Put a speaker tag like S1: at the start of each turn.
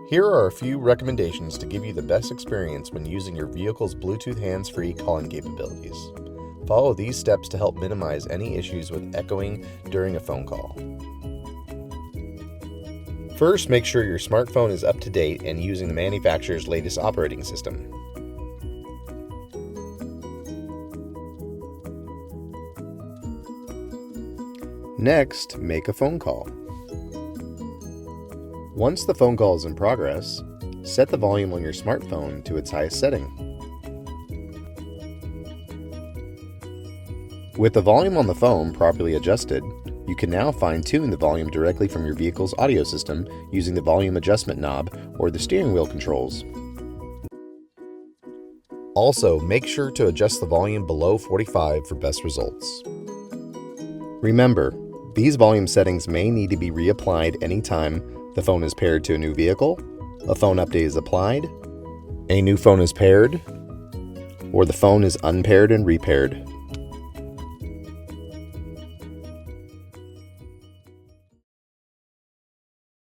S1: Here are a few recommendations to give you the best experience when using your vehicle's Bluetooth hands-free calling capabilities. Follow these steps to help minimize any issues with echoing during a phone call. First, make sure your smartphone is up to date and using the manufacturer's latest operating system. Next, make a phone call. Once the phone call is in progress, set the volume on your smartphone to its highest setting. With the volume on the phone properly adjusted, you can now fine-tune the volume directly from your vehicle's audio system using the volume adjustment knob or the steering wheel controls. Also, make sure to adjust the volume below 45 for best results. Remember, these volume settings may need to be reapplied anytime the phone is paired to a new vehicle, a phone update is applied, a new phone is paired, or the phone is unpaired and repaired.